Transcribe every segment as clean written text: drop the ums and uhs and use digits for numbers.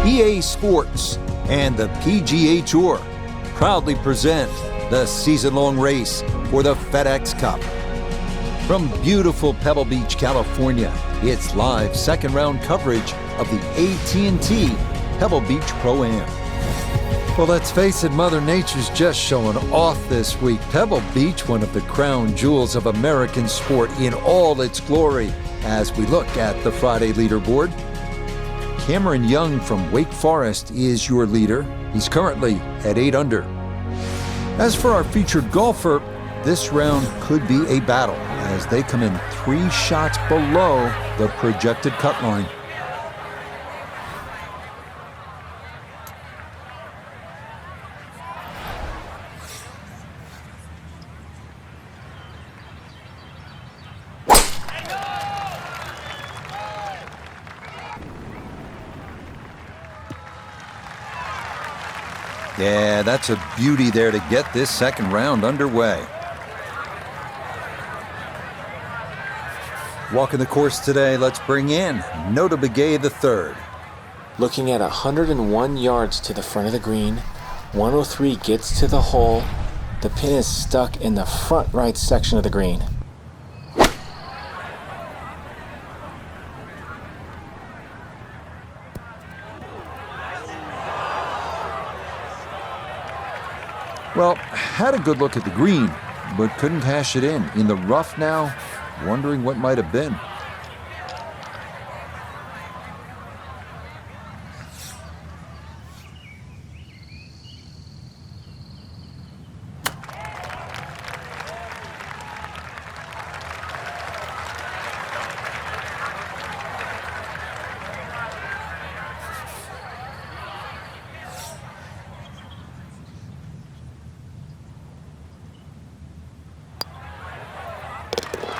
EASports and the PGA Tour proudly present the season-long race for the FedEx Cup. From beautiful Pebble Beach, California, it's live second-round coverage of the AT&T Pebble Beach Pro-Am. Well, let's face it, Mother Nature's just showing off this week. Pebble Beach, one of the crown jewels of American sport in all its glory. As we look at the Friday leaderboard, Cameron Young from Wake Forest is your leader. He's currently at 8 under. As for our featured golfer, this round could be a battle as they come in 3 shots below the projected cut line. Yeah, that's a beauty there to get this second round underway. Walking the course today, let's bring in Nota Begay III. Looking at 101 yards to the front of the green, 103 gets to the hole. The pin is stuck in the front right section of the green. Well, had a good look at the green, but couldn't cash it in. In the rough now, wondering what might have been.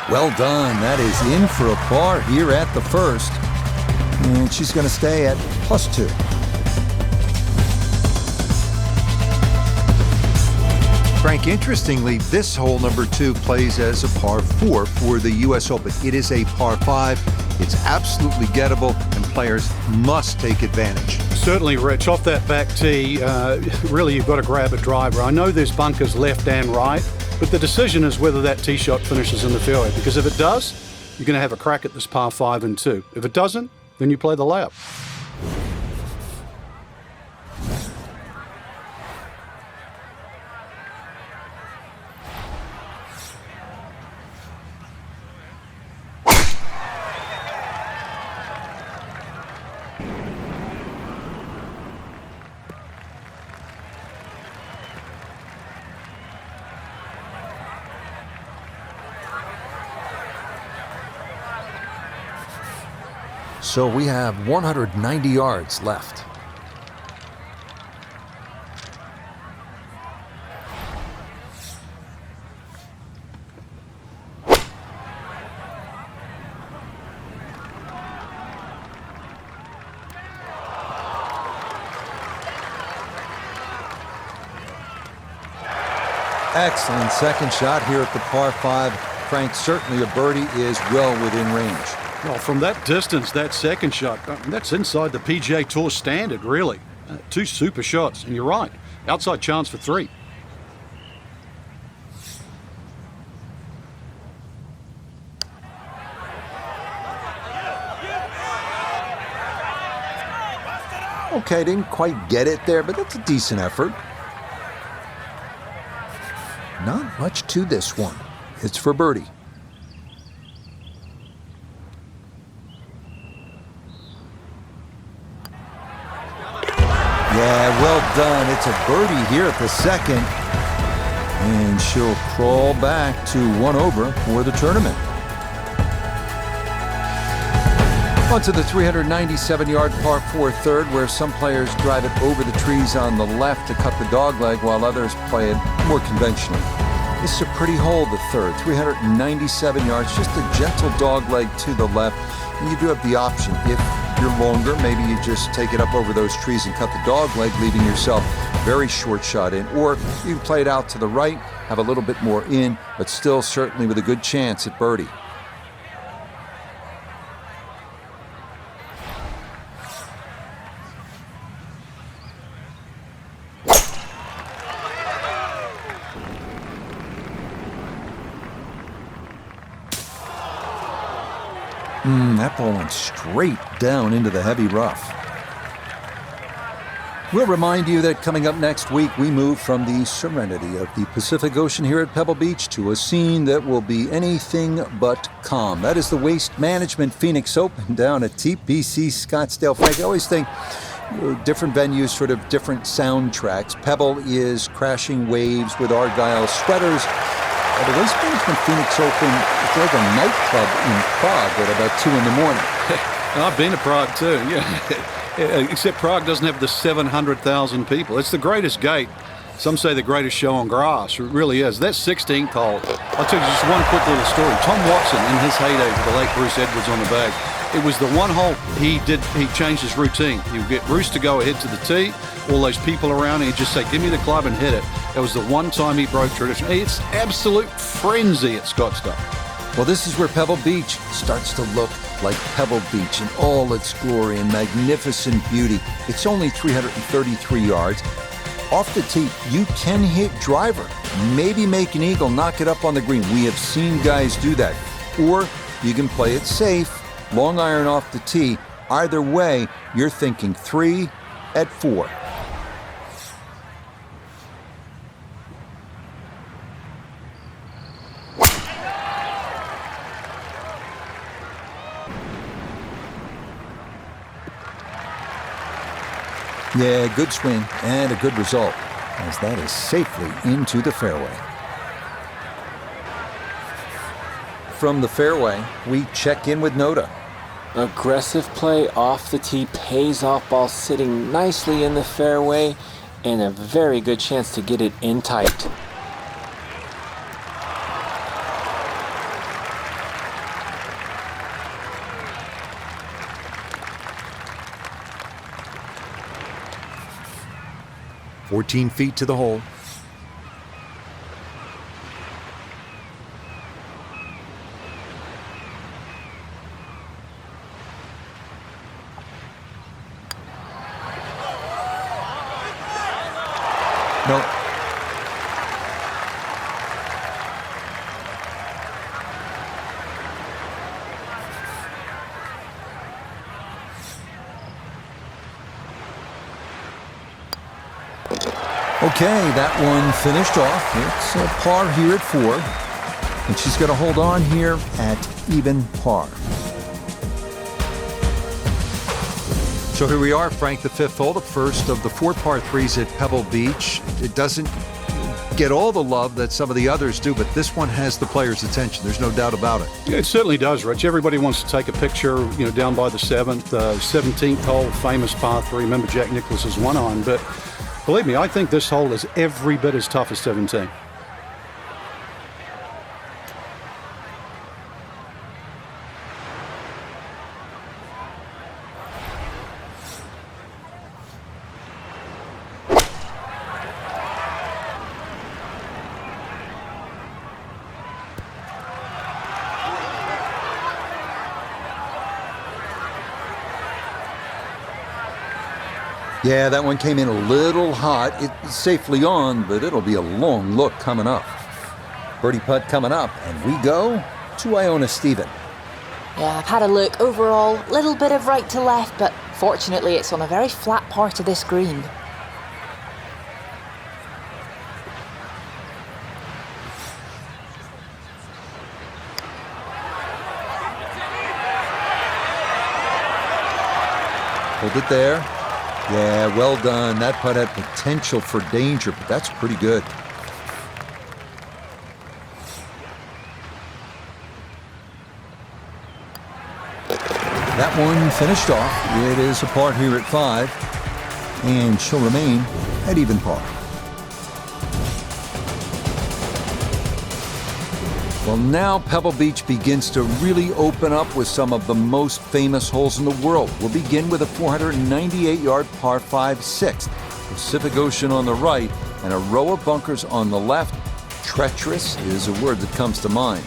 Well done. That is in for a par here at the first. And she's going to stay at +2. Frank, interestingly, this hole number 2 plays as a par 4 for the U.S. Open. It is a par 5. It's absolutely gettable, and players must take advantage. Certainly, Rich. Off that back tee, really you've got to grab a driver. I know there's bunkers left and right, but the decision is whether that tee shot finishes in the fairway, because if it does, you're going to have a crack at this par 5 and 2. If it doesn't, then you play the layup. So we have 190 yards left. Excellent second shot here at the par 5. Frank, certainly a birdie is well within range. Well, from that distance, that second shot, that's inside the PGA Tour standard, really. 2 super shots, and you're right, outside chance for 3. Okay, didn't quite get it there, but that's a decent effort. Not much to this one. It's for birdie. Yeah, well done. It's a birdie here at the second. And she'll crawl back to 1 over for the tournament. On to the 397-yard par 4 third, where some players drive it over the trees on the left to cut the dogleg, while others play it more conventionally. This is a pretty hole, the third. 397 yards, just a gentle dogleg to the left. And you do have the option, if you're longer, maybe you just take it up over those trees and cut the dogleg, leaving yourself a very short shot in. Or you can play it out to the right, have a little bit more in, but still certainly with a good chance at birdie. That ball went straight down into the heavy rough. We'll remind you that coming up next week, we move from the serenity of the Pacific Ocean here at Pebble Beach to a scene that will be anything but calm. That is the Waste Management Phoenix Open down at TPC Scottsdale. Frank, I always think different venues, sort of different soundtracks. Pebble is crashing waves with Argyle sweaters. The Waste Management Phoenix Open, it's like a nightclub in Prague at about 2 in the morning. I've been to Prague too, yeah. Except Prague doesn't have the 700,000 people. It's the greatest gate. Some say the greatest show on grass. It really is. That 16th hole, I'll tell you just one quick little story. Tom Watson, in his heyday with the late Bruce Edwards on the bag, it was the one hole he changed his routine. He would get Bruce to go ahead to the tee, all those people around, and he'd just say, give me the club and hit it. That was the one time he broke tradition. It's absolute frenzy at Scottsdale. Well, this is where Pebble Beach starts to look like Pebble Beach in all its glory and magnificent beauty. It's only 333 yards. Off the tee, you can hit driver, maybe make an eagle, knock it up on the green. We have seen guys do that. Or you can play it safe, long iron off the tee. Either way, you're thinking 3 at 4. Yeah, good swing and a good result, as that is safely into the fairway. From the fairway, we check in with Noda. Aggressive play off the tee pays off, ball sitting nicely in the fairway, and a very good chance to get it in tight. "14 feet to the hole." No. Okay, that one finished off. It's a par here at 4. And she's going to hold on here at even par. So here we are, Frank, the 5th hole, the first of the 4 par 3s at Pebble Beach. It doesn't get all the love that some of the others do, but this one has the players' attention. There's no doubt about it. Yeah, it certainly does, Rich. Everybody wants to take a picture, down by the 7th, 17th hole, famous par 3. Remember Jack Nicklaus's one on, but believe me, I think this hole is every bit as tough as 17. Yeah, that one came in a little hot. It's safely on, but it'll be a long look coming up. Birdie putt coming up, and we go to Iona Stephen. Yeah, I've had a look. Overall, little bit of right to left, but fortunately it's on a very flat part of this green. Hold it there. Yeah, well done. That putt had potential for danger, but that's pretty good. That one finished off. It is a par here at 5, and she'll remain at even par. Well, now Pebble Beach begins to really open up with some of the most famous holes in the world. We'll begin with a 498-yard par 5/6. Pacific Ocean on the right and a row of bunkers on the left. Treacherous is a word that comes to mind.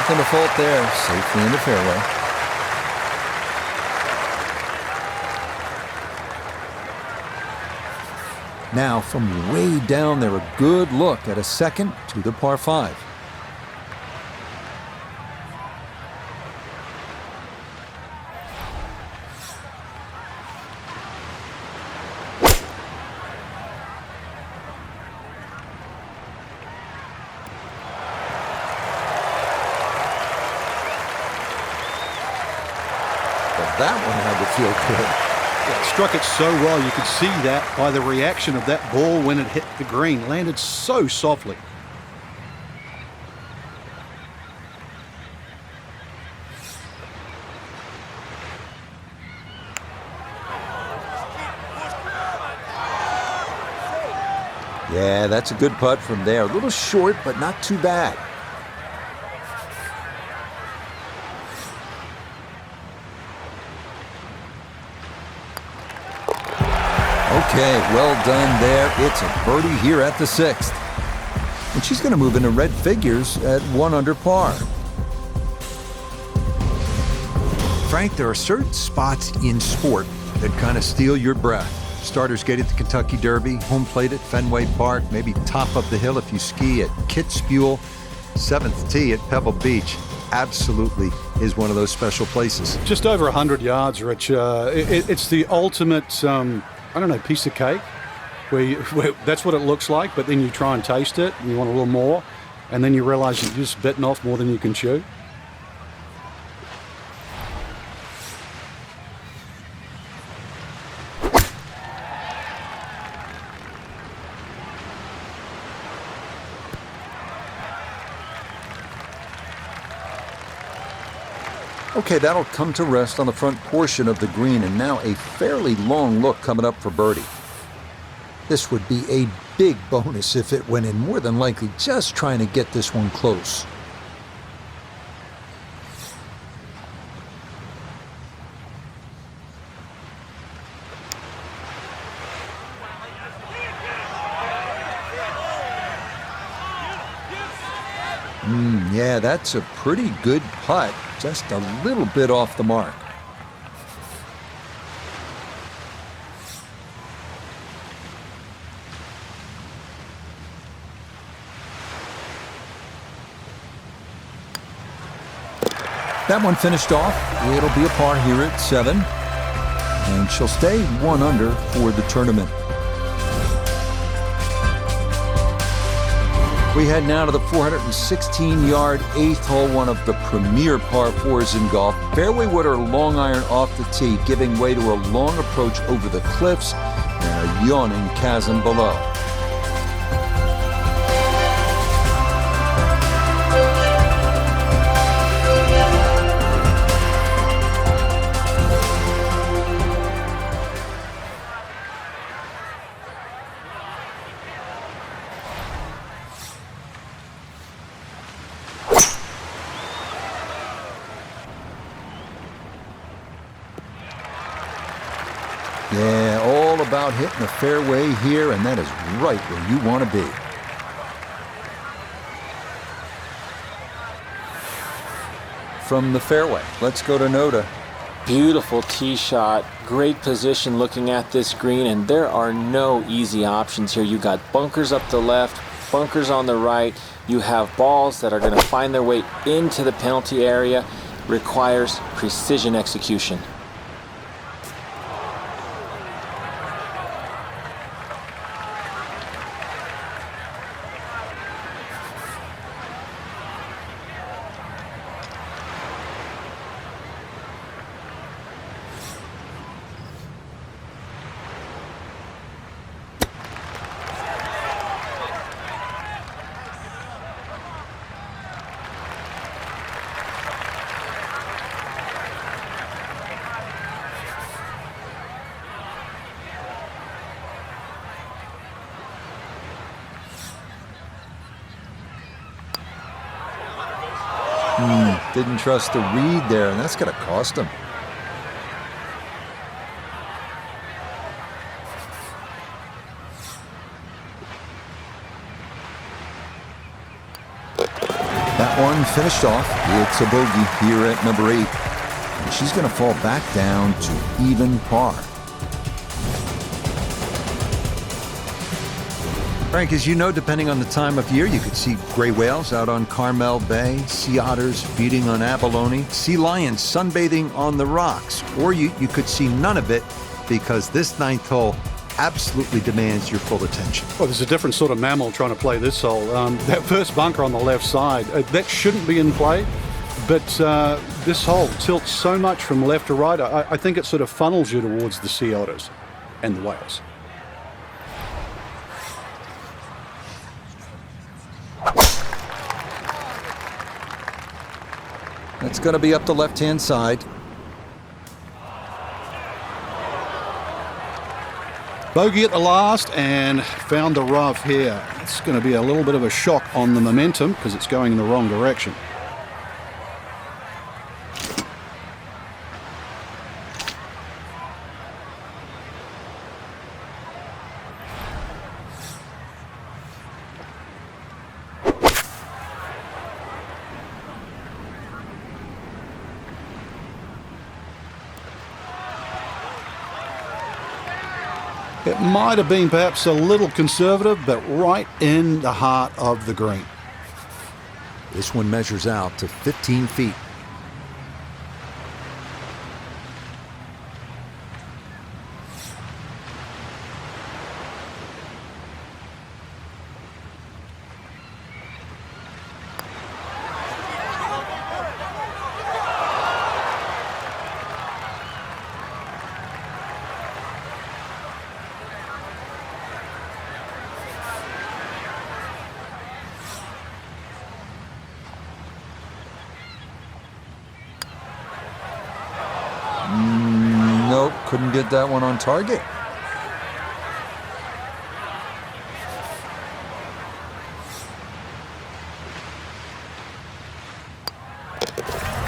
nothing to fault there. Safely in the fairway. Now, from way down there, a good look at a second to the par 5. That one had to feel good. Yeah, struck it so well. You could see that by the reaction of that ball when it hit the green. Landed so softly. Yeah, that's a good putt from there. A little short, but not too bad. Okay, well done there. It's a birdie here at the 6th. And she's going to move into red figures at 1 under par. Frank, there are certain spots in sport that kind of steal your breath. Starters Gate at the Kentucky Derby, home plate at Fenway Park, maybe top of the hill if you ski at Kitzbühel, 7th tee at Pebble Beach. Absolutely is one of those special places. Just over 100 yards, Rich. It's the ultimate, I don't know, piece of cake. Where that's what it looks like, but then you try and taste it, and you want a little more, and then you realize you've just bitten off more than you can chew. Okay, that'll come to rest on the front portion of the green, and now a fairly long look coming up for birdie. This would be a big bonus if it went in, more than likely just trying to get this one close. Yeah, that's a pretty good putt, just a little bit off the mark. That one finished off. It'll be a par here at 7. And she'll stay 1 under for the tournament. We head now to the 416-yard 8th hole, one of the premier par 4s in golf. Fairway wood or long iron off the tee, giving way to a long approach over the cliffs and a yawning chasm below. Yeah, all about hitting the fairway here, and that is right where you want to be. From the fairway, let's go to Noda. Beautiful tee shot, great position looking at this green, and there are no easy options here. You got bunkers up the left, bunkers on the right. You have balls that are going to find their way into the penalty area. Requires precision execution. Didn't trust the read there, and that's going to cost him. That one and finished off. It's a bogey here at number 8. And she's going to fall back down to even par. Frank, as you know, depending on the time of year, you could see gray whales out on Carmel Bay, sea otters feeding on abalone, sea lions sunbathing on the rocks, or you could see none of it because this 9th hole absolutely demands your full attention. Well, there's a different sort of mammal trying to play this hole. That first bunker on the left side, that shouldn't be in play, but this hole tilts so much from left to right, I think it sort of funnels you towards the sea otters and the whales. It's going to be up the left-hand side. Bogey at the last and found the rough here. It's going to be a little bit of a shock on the momentum because it's going in the wrong direction. It might have been perhaps a little conservative, but right in the heart of the green. This one measures out to 15 feet. Nope, couldn't get that one on target.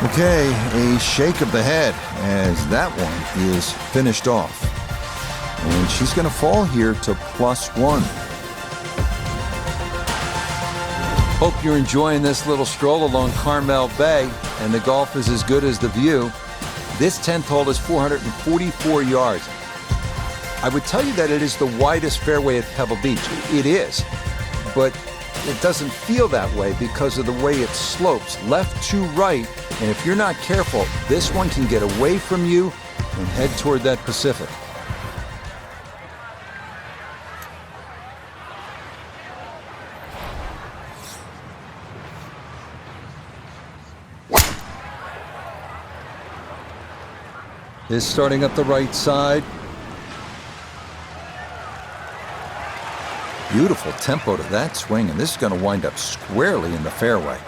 Okay, a shake of the head as that one is finished off. And she's going to fall here to +1. Hope you're enjoying this little stroll along Carmel Bay, and the golf is as good as the view. This 10th hole is 444 yards. I would tell you that it is the widest fairway at Pebble Beach. It is, but it doesn't feel that way because of the way it slopes left to right, and if you're not careful, this one can get away from you and head toward that Pacific. Is starting up the right side. Beautiful tempo to that swing, and this is going to wind up squarely in the fairway.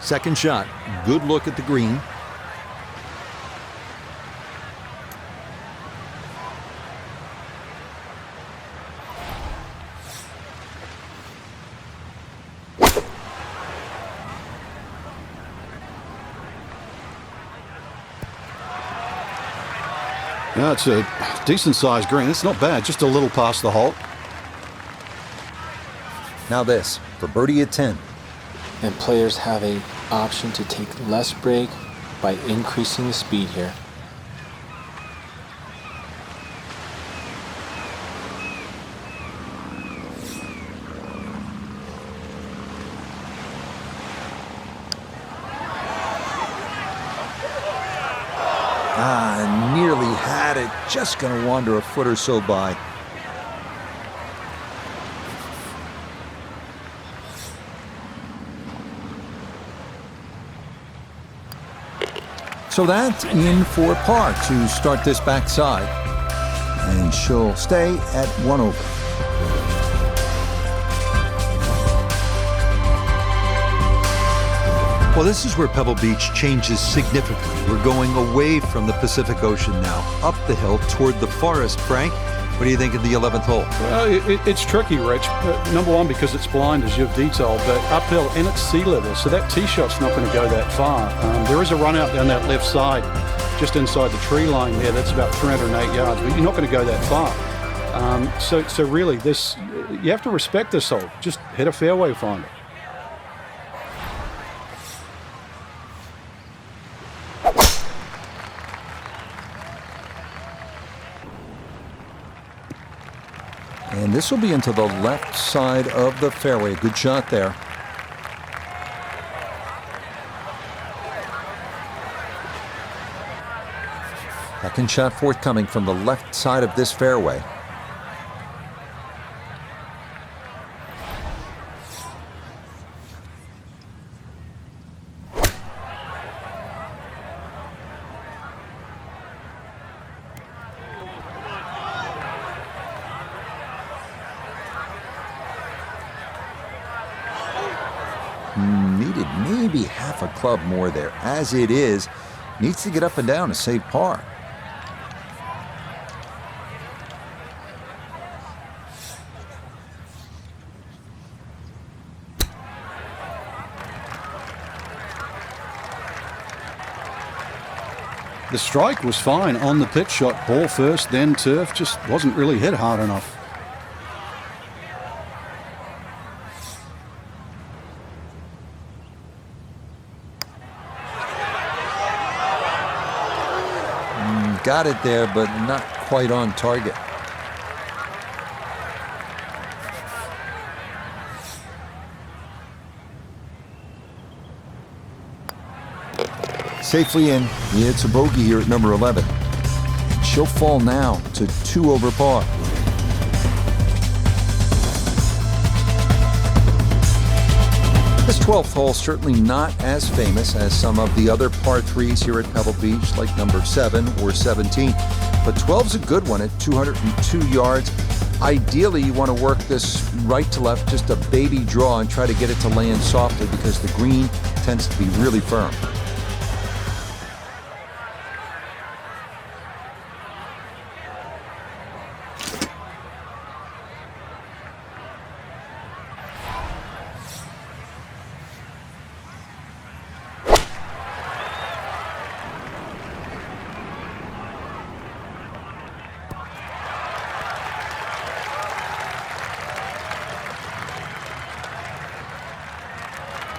Second shot, good look at the green. Yeah, it's a decent-sized green. It's not bad, just a little past the hole. Now this, for birdie at 10. And players have an option to take less break by increasing the speed here. Nearly had it, just going to wander a foot or so by. So that's in for par to start this backside. And she'll stay at 1 over. Well, this is where Pebble Beach changes significantly. We're going away from the Pacific Ocean now, up the hill toward the forest. Frank, what do you think of the 11th hole? Well, it's tricky, Rich. Number one, because it's blind, as you've detailed, but uphill and it's sea level, so that tee shot's not going to go that far. There is a run out down that left side, just inside the tree line there. That's about 308 yards, but you're not going to go that far. So really, this you have to respect this hole. Just hit a fairway finder. And this will be into the left side of the fairway. Good shot there. Second shot forthcoming from the left side of this fairway. Needed maybe half a club more there. As it is, needs to get up and down to save par. The strike was fine on the pitch shot. Ball first, then turf. Just wasn't really hit hard enough. Got it there, but not quite on target. Safely in. It's a bogey here at number 11. She'll fall now to 2 over par. This 12th hole certainly not as famous as some of the other par 3s here at Pebble Beach, like number 7 or 17. But 12's a good one at 202 yards. Ideally, you want to work this right to left, just a baby draw, and try to get it to land softly because the green tends to be really firm.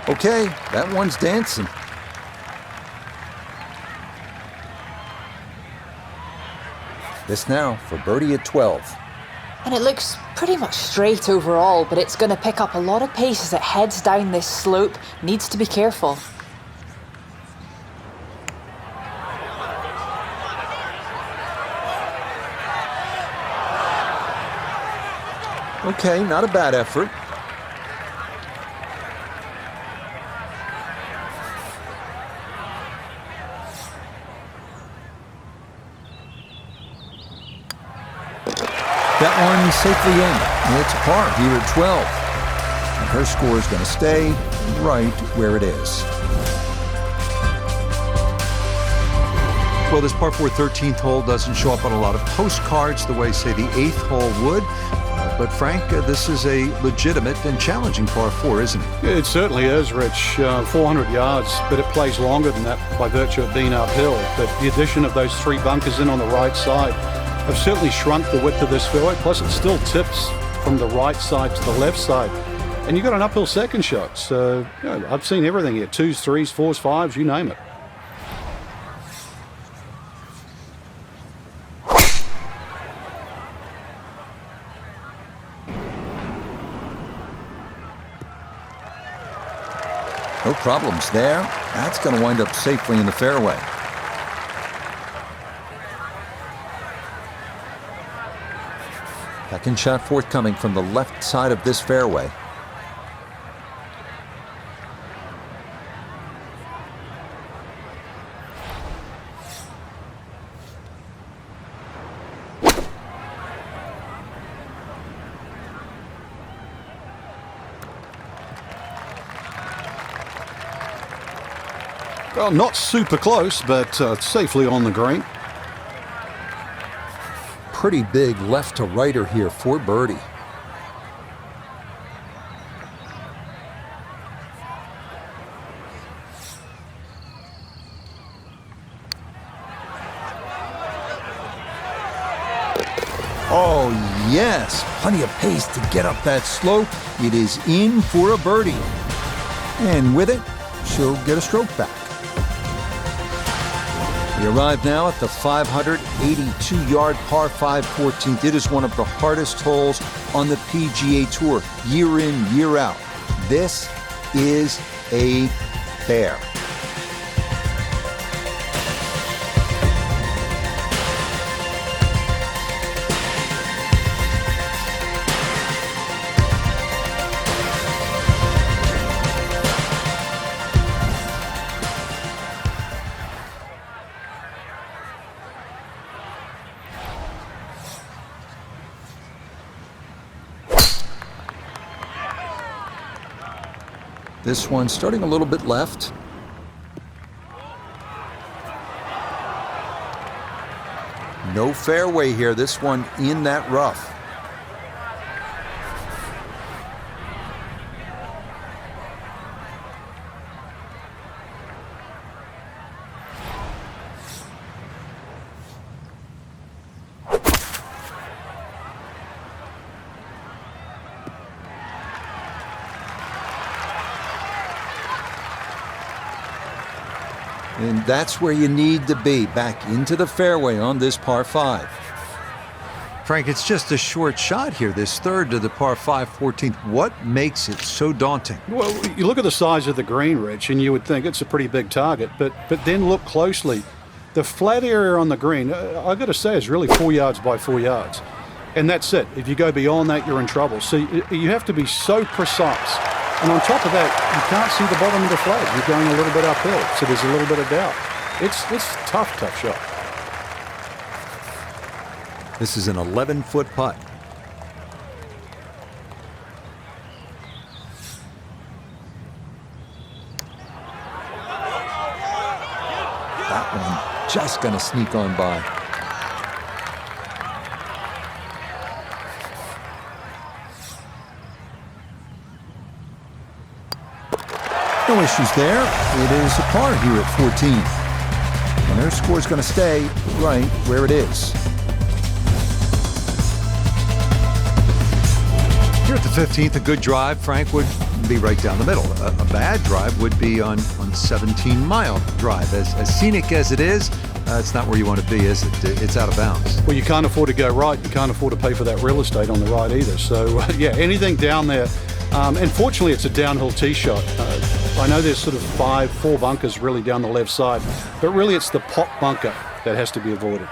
Okay, that one's dancing. This now for birdie at 12. And it looks pretty much straight overall, but it's going to pick up a lot of pace as it heads down this slope. Needs to be careful. Okay, not a bad effort. That one safely in. It's a par here at 12. And her score is going to stay right where it is. Well, this par 4 13th hole doesn't show up on a lot of postcards the way, say, the 8th hole would. But Frank, this is a legitimate and challenging par 4, isn't it? It certainly is, Rich. 400 yards, but it plays longer than that by virtue of being uphill. But the addition of those 3 bunkers in on the right side have certainly shrunk the width of this fairway. Plus, it still tips from the right side to the left side. And you've got an uphill second shot. So, I've seen everything here. 2s, 3s, 4s, 5s, you name it. No problems there. That's going to wind up safely in the fairway. Second shot forthcoming from the left side of this fairway. Well, not super close, but safely on the green. Pretty big left to righter here for birdie. Oh, Yes, plenty of pace to get up that slope. It is in for a birdie. And with it, she'll get a stroke back. We arrive now at the 582-yard par 5 14th. It is one of the hardest holes on the PGA Tour, year in, year out. This is a bear. This one starting a little bit left. No fairway here. This one in that rough. And that's where you need to be, back into the fairway on this par 5. Frank, it's just a short shot here, this third to the par 5 14th. What makes it so daunting? Well, you look at the size of the green, Rich, and you would think it's a pretty big target, but then look closely. The flat area on the green, I've got to say, is really 4 yards by 4 yards. And that's it. If you go beyond that, you're in trouble. So you have to be so precise. And on top of that, you can't see the bottom of the flag. You're going a little bit uphill, so there's a little bit of doubt. It's tough shot. This is an 11-foot putt. That one just going to sneak on by. No issues there. It is a par here at 14. And their score is going to stay right where it is. Here at the 15th, a good drive, Frank, would be right down the middle. A bad drive would be on 17-mile drive. As scenic as it is, it's not where you want to be, is it? It's out of bounds. Well, you can't afford to go right. You can't afford to pay for that real estate on the right either. So, yeah, anything down there. And fortunately, it's a downhill tee shot. I know there's sort of 4 bunkers really down the left side, but really it's the pot bunker that has to be avoided.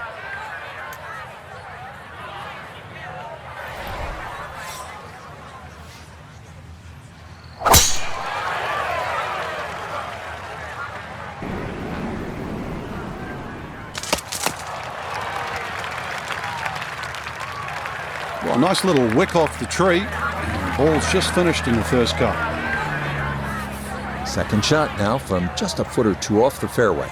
Well, a nice little wick off the tree. Ball's just finished in the first cut. Second shot now from just a foot or two off the fairway.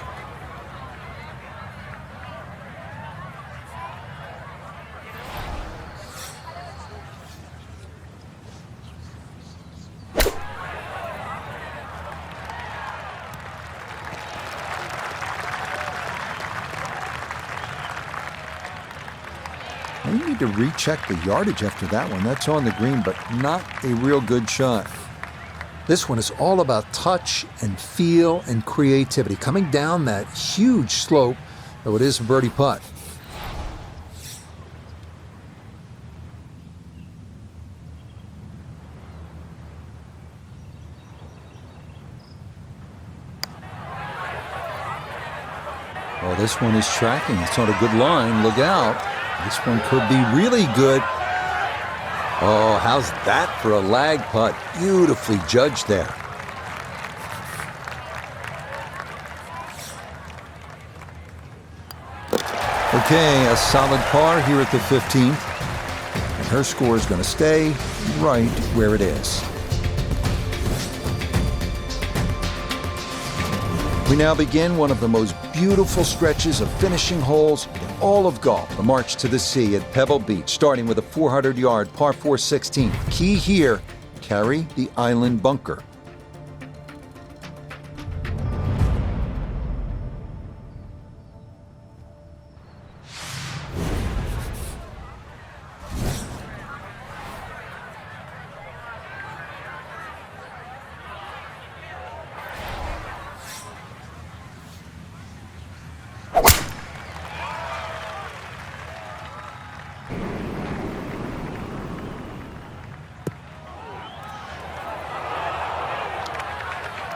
You need to recheck the yardage after that one. That's on the green, but not a real good shot. This one is all about touch and feel and creativity. Coming down that huge slope, though it is a birdie putt. Oh, this one is tracking. It's on a good line. Look out. This one could be really good. Oh, how's that for a lag putt? Beautifully judged there. Okay, a solid par here at the 15th. And her score is going to stay right where it is. We now begin one of the most beautiful stretches of finishing holes in all of golf. The march to the sea at Pebble Beach, starting with a 400-yard par 4 16th. Key here, carry the island bunker.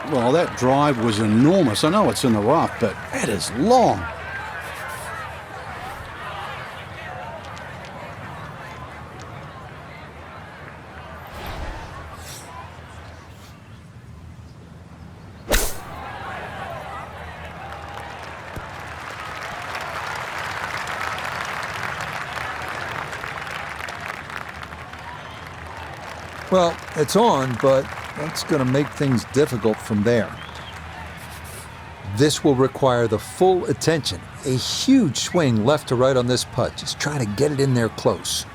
Well, that drive was enormous. I know it's in the rough, but it is long. Well, it's on, but that's going to make things difficult from there. This will require the full attention. A huge swing left to right on this putt. Just trying to get it in there close.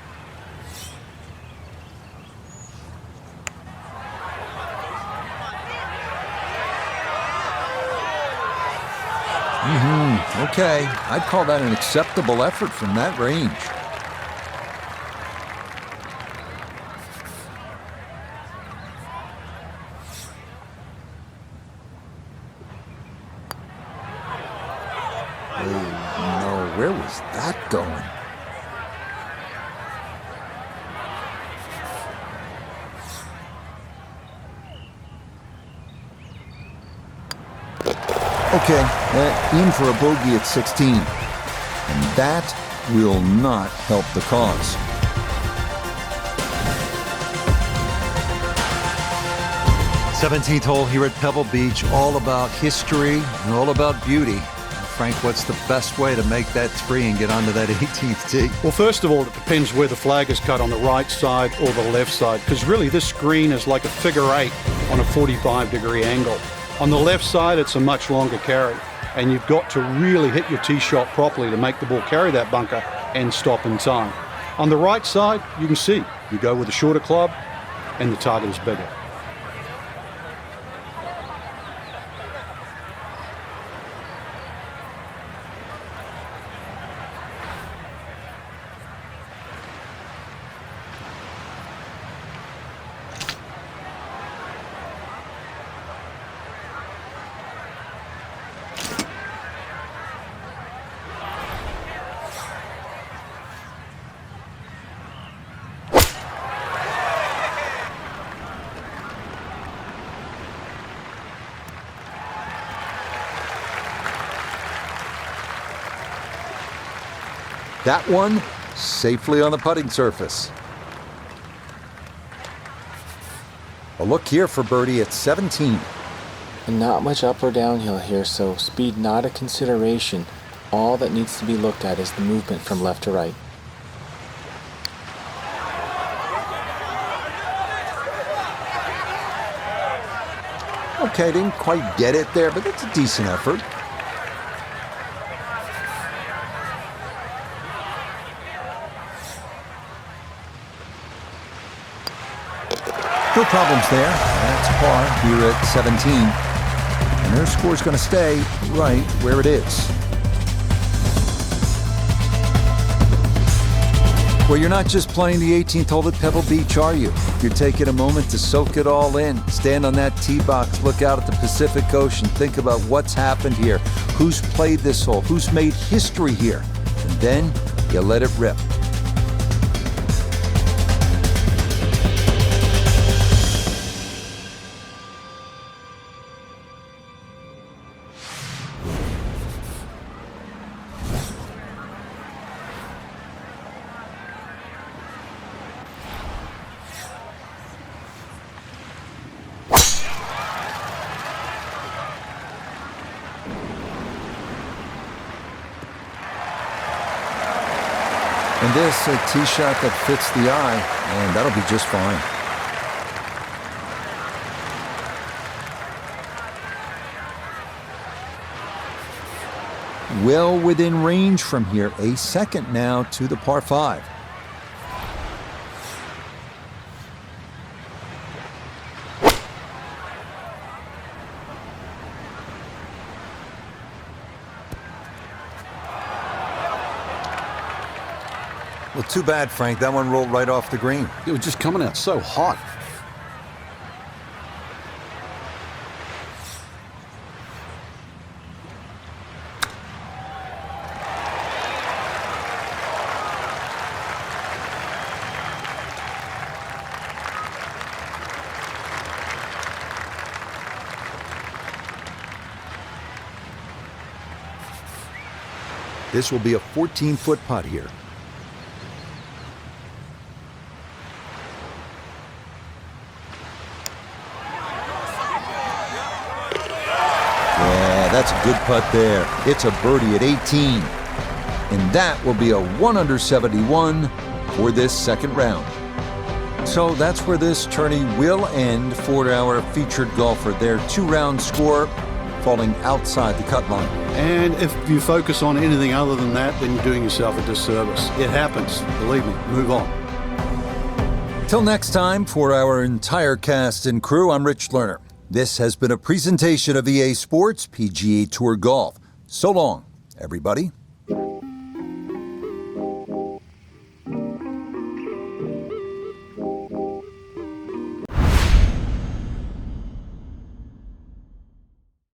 Okay, I'd call that an acceptable effort from that range. Where was that going? Okay, in for a bogey at 16. And that will not help the cause. '17th hole here at Pebble Beach, all about history and all about beauty. Frank, what's the best way to make that three and get onto that 18th tee? Well, first of all, it depends where the flag is cut, on the right side or the left side, because really this green is like a figure eight on a 45-degree angle. On the left side, it's a much longer carry, and you've got to really hit your tee shot properly to make the ball carry that bunker and stop in time. On the right side, you can see, you go with a shorter club and the target is bigger. That one safely on the putting surface. A look here for birdie at 17. And not much up or downhill here, so speed not a consideration. All that needs to be looked at is the movement from left to right. Okay, didn't quite get it there, but that's a decent effort. No problems there. That's par here at 17. And their score's going to stay right where it is. Well, you're not just playing the 18th hole at Pebble Beach, are you? You're taking a moment to soak it all in. Stand on that tee box, look out at the Pacific Ocean, think about what's happened here, who's played this hole, who's made history here. And then you let it rip. And this, a tee shot that fits the eye, and that'll be just fine. Well within range from here, a second now to the par 5. Well, too bad, Frank. That one rolled right off the green. It was just coming out so hot. This will be a 14-foot putt here. Yeah, that's a good putt there. It's a birdie at 18. And that will be a 1 under 71 for this second round. So that's where this tourney will end for our featured golfer. Their 2-round score falling outside the cut line. And if you focus on anything other than that, then you're doing yourself a disservice. It happens. Believe me, move on. Till next time, for our entire cast and crew, I'm Rich Lerner. This has been a presentation of EA Sports PGA Tour Golf. So long, everybody.